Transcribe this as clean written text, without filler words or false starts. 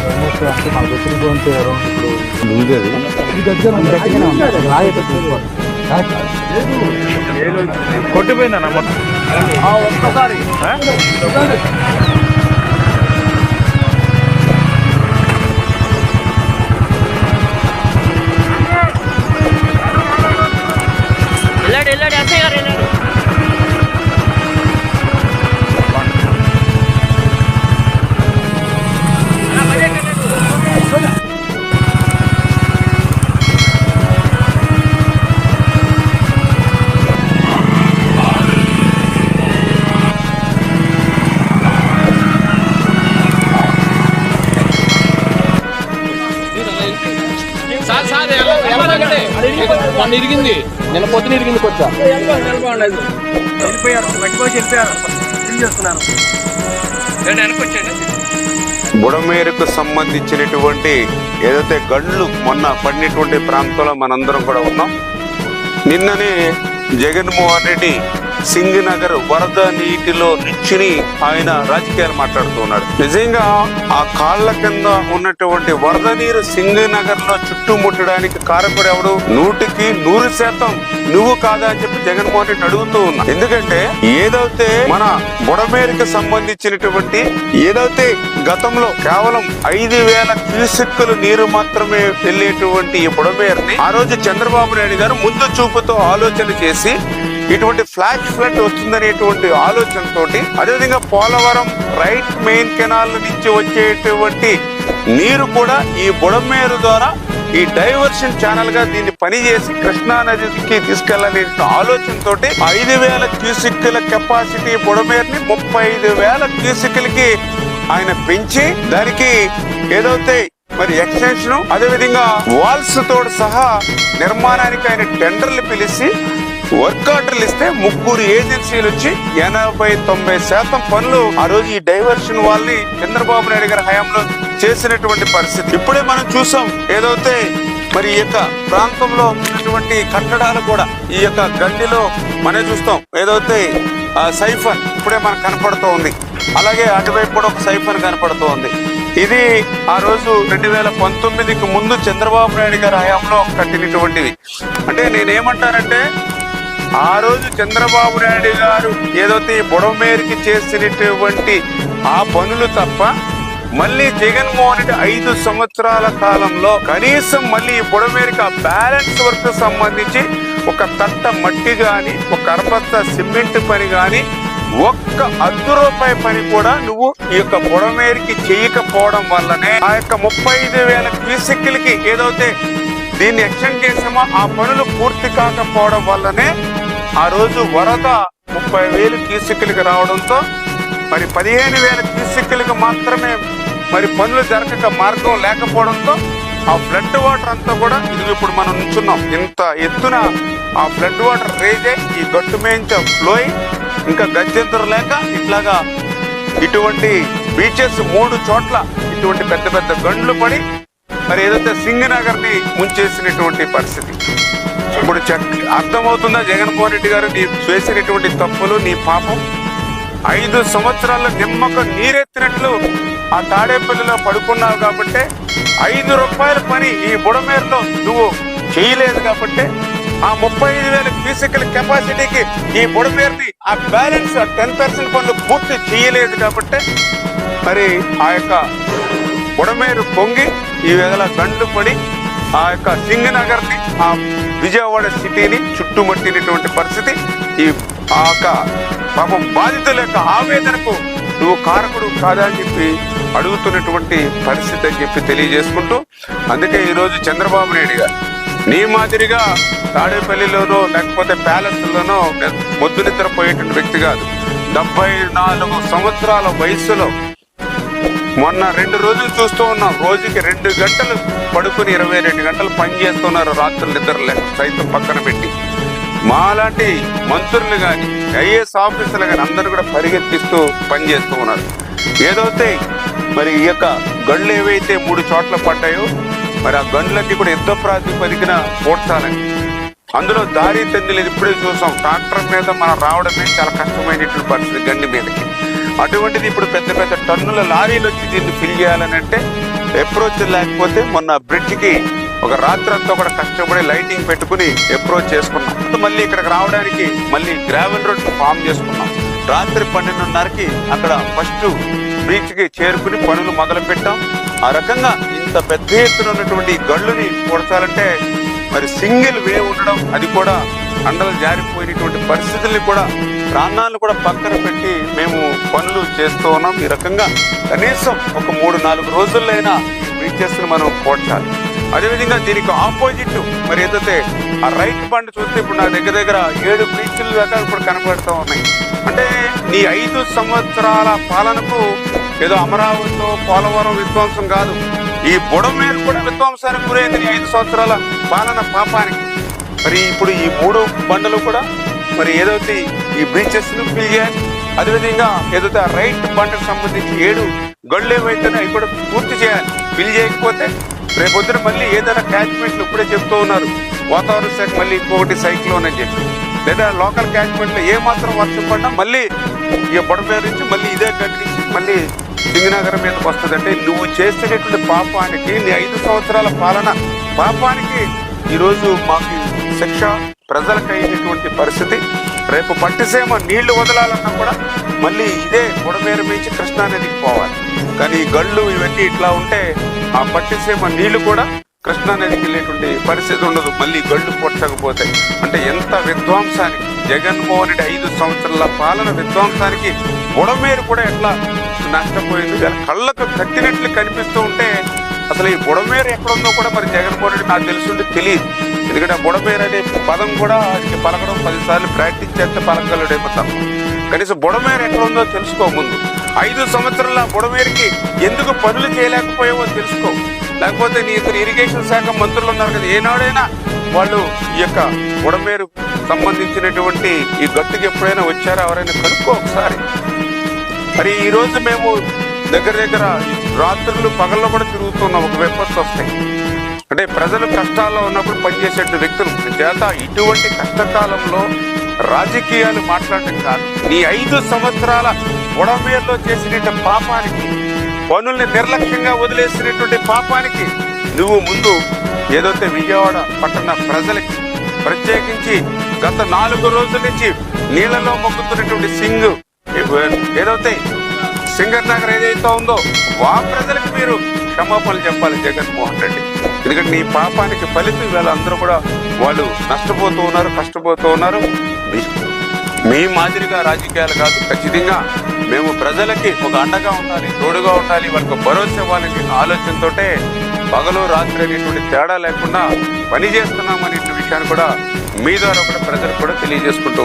Almost అంటే మాకు వచ్చినటువంటి అరౌండ్ ఇప్పుడు కొట్టిపోయిందన్న మొత్తం ఒక్కసారి వెళ్ళాడు అత్తయ్య గారు వెళ్ళాడు. ఇరిగింది నిన్న పొద్దున ఇరిగింది కొంచెం బుడమేరుకు సంబంధించినటువంటి ఏదైతే గండ్లు మొన్న పడినటువంటి ప్రాంతంలో మనందరం కూడా ఉన్నాం. నిన్ననే జగన్మోహన్ రెడ్డి సింగనగర్ వరద నీటిలో నిచ్చుని ఆయన రాజకీయాలు మాట్లాడుతూ ఉన్నాడు. నిజంగా ఆ కాళ్ల కింద ఉన్నటువంటి వరద నీరు సింగనగర్ లో చుట్టుముట్టడానికి కారకుడు ఎవడు? 100% నువ్వు కాదా అని చెప్పి జగన్మోహన్ రెడ్డి అడుగుతూ ఉన్నా. ఎందుకంటే ఏదైతే మన బుడమేరుకు సంబంధించినటువంటి ఏదైతే గతంలో కేవలం 5,000 క్యూసెక్కులు నీరు మాత్రమే వెళ్లేటువంటి ఈ బుడమేరుని ఆ రోజు చంద్రబాబు నాయుడు గారు ముందు చూపుతో ఆలోచన చేసి ఇటువంటి ఫ్లాష్ ఫ్లడ్ వస్తుందనేటువంటి ఆలోచనతోటి, అదేవిధంగా పోలవరం రైట్ మెయిన్ కెనాల్ నుంచి వచ్చేటువంటి నీరు కూడా ఈ బుడమేరు ద్వారా ఈ డైవర్షన్ ఛానల్ గా దీన్ని పనిచేసి కృష్ణా నదికి తీసుకెళ్లనే ఆలోచనతోటి 5,000 క్యూసెక్కుల కెపాసిటీ బుడమేరుని 35,000 క్యూసెక్కులకి ఆయన పెంచి దానికి ఏదైతే మరి ఎక్స్టెన్షన్ అదేవిధంగా వాల్స్ తోడు సహా నిర్మాణానికి ఆయన టెండర్లు పిలిచి వర్క్ ఆర్డర్లు ఇస్తే 3 ఏజెన్సీలు వచ్చి 80-90% పనులు ఆ రోజు ఈ డైవర్షన్ వాళ్ళని చంద్రబాబు నాయుడు గారి హయాంలో చేసినటువంటి పరిస్థితి ఇప్పుడే మనం చూసాం. ఏదైతే మరి ఈ యొక్క ప్రాంతంలో ఉన్నటువంటి కట్టడాలు కూడా ఈ యొక్క గండిలో మనం చూస్తాం. ఏదైతే సైఫన్ ఇప్పుడే మనకు కనపడుతూ ఉంది. అలాగే అటువైపు కూడా ఒక సైఫన్ కనపడుతూ ఉంది. ఇది ఆ రోజు 2019కి ముందు చంద్రబాబు నాయుడు గారి హయాంలో కట్టినటువంటివి. అంటే నేనేమంటానంటే ఆ రోజు చంద్రబాబు నాయుడు గారు ఏదైతే బుడమేరుకి చేసినటువంటి ఆ పనులు తప్ప మళ్ళీ జగన్మోహన్ రెడ్డి 5 సంవత్సరాల కాలంలో కనీసం మళ్ళీ ఈ బుడమేరుకి ఆ బ్యాలెన్స్ వర్క్ సంబంధించి ఒక తట్ట మట్టి గాని ఒక అరబత్త సిమెంట్ పని గాని ఒక్క ₹1 పని కూడా నువ్వు ఈ యొక్క బుడమేరుకి చేయకపోవడం వల్లనే ఆ యొక్క 35,000 క్యూసెక్కులకి ఏదైతే దీన్ని ఎక్స్టెండ్ చేసామో ఆ పనులు పూర్తి కాకపోవడం వల్లనే ఆ రోజు వరద 30,000 క్యూసెక్కులకి రావడంతో మరి 15,000 క్యూసెక్కులకి మాత్రమే మరి పనులు జరగక మార్గం లేకపోవడంతో ఆ ఫ్లడ్ వాటర్ అంతా కూడా ఇది ఇప్పుడు మనం నుంచున్నాం. ఇంత ఎత్తున ఆ ఫ్లడ్ వాటర్ రేజే ఈ గట్టు మేంచ ఫ్లోయి ఇంకా గత్యంతరం లేక ఇట్లాగా ఇటువంటి బీచెస్ 3 చోట్ల ఇటువంటి పెద్ద పెద్ద గండ్లు పడి మరి ఏదైతే సింగనగర్ ని ముంచేసినటువంటి పరిస్థితి. ఇప్పుడు అర్థమవుతుందా జగన్మోహన్ రెడ్డి గారు నీ చేసినటువంటి తప్పులు, నీ పాపం? 5 సంవత్సరాల నిమ్మకం నీరెత్తినట్లు ఆ తాడేపల్లిలో పడుకున్నావు కాబట్టి ₹5 పని ఈ బుడమేరులో నువ్వు చేయలేదు కాబట్టి ఆ 35,000 క్యూసెక్కుల కెపాసిటీకి ఈ బుడమేరుని ఆ బ్యాలెన్స్ 10% పనులు పూర్తి చేయలేదు కాబట్టి మరి ఆ యొక్క బుడమేరు పొంగి ఈ విధంగా గండ్లు పడి ఆ యొక్క సింగనగర్ ని ఆ విజయవాడ సిటీని చుట్టుముట్టినటువంటి పరిస్థితి. ఈ ఆ యొక్క పాపం బాధితుల యొక్క ఆవేదనకు నువ్వు కారకుడు కాదా అని చెప్పి అడుగుతున్నటువంటి పరిస్థితి అని చెప్పి తెలియజేసుకుంటూ, అందుకే ఈరోజు చంద్రబాబు నాయుడు గారు నీ మాదిరిగా తాడేపల్లిలోనో లేకపోతే ప్యాలెస్లోనో మొద్దు నిద్రపోయేటువంటి వ్యక్తి కాదు. 74 సంవత్సరాల వయసులో మొన్న 2 రోజులు చూస్తూ ఉన్నాం. రోజుకి 2 గంటలు పడుకుని 22 గంటలు పని చేస్తున్నారు. రాత్రులు నిద్రలే సైతం పక్కన పెట్టి మాలాంటి మంత్రులు కానీ ఐఏఎస్ ఆఫీసర్లు కానీ అందరూ కూడా పరిగెత్తిస్తూ పనిచేస్తూ ఉన్నారు. ఏదైతే మరి ఈ యొక్క గండ్లు ఏవైతే 3 చోట్ల పడ్డాయో మరి ఆ గండ్లన్నీ కూడా యుద్ధ ప్రాతిపదికన పోడ్చాలని, అందులో దారి తెందిలేదు. ఇప్పుడే చూసాం ట్రాక్టర్ మీద మనం రావడమే చాలా కష్టమైనటువంటి పరిస్థితి గండి మీదకి. అటువంటిది ఇప్పుడు పెద్ద పెద్ద టన్నుల లారీలు వచ్చి దీన్ని ఫిల్ చేయాలని అంటే అప్రోచ్ లేకపోతే మొన్న బ్రిడ్జికి ఒక రాత్రంతా కూడా కష్టపడి లైటింగ్ పెట్టుకుని అప్రోచ్ చేసుకున్నాం. మళ్ళీ ఇక్కడికి రావడానికి మళ్ళీ గ్రావెల్ రోడ్ ఫామ్ చేసుకున్నాం. రాత్రి 12:30కి అక్కడ ఫస్ట్ బీచ్ కి చేరుకుని పనులు మొదలు పెట్టాం. ఆ రకంగా ఇంత పెద్ద ఎత్తున ఉన్నటువంటి గళ్ళుని పూడ్చాలంటే మరి సింగిల్ వే ఉండడం, అది కూడా అండలు జారిపోయినటువంటి పరిస్థితుల్ని కూడా ప్రాణాలను కూడా పక్కన పెట్టి మేము పనులు చేస్తూ ఉన్నాం. ఈ రకంగా కనీసం ఒక 3-4 రోజులైనా బీచెస్ ని మనం పూడ్చాలి. అదేవిధంగా దీనికి ఆపోజిట్ మరి ఏదైతే ఆ రైట్ బండ్ చూస్తే ఇప్పుడు నా దగ్గర 7 బీచ్లు దాకా ఇప్పుడు కనపడుతూ ఉన్నాయి. అంటే నీ 5 సంవత్సరాల పాలనకు ఏదో అమరావతిలో పోలవరం విధ్వంసం కాదు, ఈ బుడమేరు కూడా విధ్వంసానికి గురైంది నీ 5 సంవత్సరాల పాలన పాపానికి. మరి ఇప్పుడు ఈ 3 బండలు కూడా మరి ఏదైతే ఈ బీచెస్ ను ఫిల్ చేయాలి. అదేవిధంగా ఏదైతే ఆ రైట్ బండకు సంబంధించి 7 గళ్ళు ఏవైతేనే అవి కూడా పూర్తి చేయాలి. ఫిల్ చేయకపోతే రేపొద్దున మళ్ళీ ఏదైనా క్యాచ్మెంట్లు ఇప్పుడే చెప్తూ ఉన్నారు, వాతావరణ శాఖ మళ్ళీ ఇంకొకటి సైక్లోన్ అని చెప్పి, లేదా లోకల్ క్యాచ్మెంట్లో ఏ మాత్రం వర్షం పడినా మళ్ళీ ఈ బుడమేరు నుంచి మళ్ళీ ఇదే గడ్డి నుంచి మళ్ళీ సింగనగరం మీదకి వస్తుంది. అంటే నువ్వు చేసేటటువంటి పాపానికి, నీ 5 సంవత్సరాల పాలన పాపానికి ఈరోజు మాకు శిక్ష ప్రజలకు అయినటువంటి పరిస్థితి. రేపు పట్టిసీమ నీళ్లు వదలాలన్నా కూడా మళ్ళీ ఇదే బుడమేరు నుంచి కృష్ణానదికి పోవాలి. కానీ ఈ గళ్ళు ఇవన్నీ ఇట్లా ఉంటే ఆ పట్టిసీమ నీళ్లు కూడా కృష్ణానదికి వెళ్ళేటువంటి పరిస్థితి ఉండదు మళ్ళీ గళ్ళు పొట్టకపోతే. అంటే ఎంత విధ్వంసానికి జగన్మోహన్ రెడ్డి 5 సంవత్సరాల పాలన విధ్వంసానికి బుడమేరు కూడా ఎట్లా నష్టపోయింది. కళ్ళకు కట్టినట్లు కనిపిస్తూ ఉంటే అసలు ఈ బుడమేరు ఎక్కడుందో కూడా మరి జగన్మోహన్ రెడ్డి నాకు తెలుసుంటే తెలియదు. ఎందుకంటే బుడమేరు అనే పదం కూడా ఆయనకి పలకడం 10 సార్లు ప్రాక్టీస్ చేస్తే పలకగలడైపోతాం. కనీసం బుడమేరు ఎక్కడుందో తెలుసుకో ముందు. 5 సంవత్సరాల బుడమేరుకి ఎందుకు పనులు చేయలేకపోయావో తెలుసుకో. లేకపోతే నీ ఇతర ఇరిగేషన్ శాఖ మంత్రులు ఉన్నారు కదా, ఏనాడైనా వాళ్ళు ఈ యొక్క బుడమేరు సంబంధించినటువంటి ఈ గట్టుకి ఎప్పుడైనా వచ్చారో ఎవరైనా కనుక్కో ఒకసారి. మరి ఈ రోజు మేము దగ్గర రాత్రులు పగల్లో కూడా తిరుగుతున్నాం. ఒక విపత్తు వస్తాయి అంటే ప్రజలు కష్టాల్లో ఉన్నప్పుడు పనిచేసే వ్యక్తులు చేత ఇటువంటి కష్టకాలంలో రాజకీయాలు మాట్లాడటం కాదు. నీ 5 సంవత్సరాల బుడమేరులో చేసినటువంటి పాపానికి, పనుల్ని నిర్లక్ష్యంగా వదిలేసినటువంటి పాపానికి నువ్వు ముందు ఏదైతే విజయవాడ పట్టణ ప్రజలకి ప్రత్యేకించి గత 4 రోజుల నుంచి నీళ్లలో మొక్కుతున్నటువంటి ఏదైతే సింగర్ నగర్ ఏదైతే ఉందో ఆ ప్రజలకు మీరు క్షమాపణలు చెప్పాలి జగన్మోహన్ రెడ్డి. ఎందుకంటే నీ పాపానికి ఫలితం ఇవాళ అందరూ కూడా వాళ్ళు నష్టపోతూ ఉన్నారు, కష్టపోతూ ఉన్నారు. మీ మాదిరిగా రాజకీయాలు కాదు, ఖచ్చితంగా మేము ప్రజలకి ఒక అండగా ఉండాలి, తోడుగా ఉండాలి, వాళ్ళకి భరోసా ఇవ్వాలనే ఆలోచనతో పగలు రాత్రి అనేటువంటి తేడా లేకుండా పనిచేస్తున్నాం అనే విషయాన్ని కూడా మీ ద్వారా కూడా ప్రజలకు కూడా తెలియజేసుకుంటూ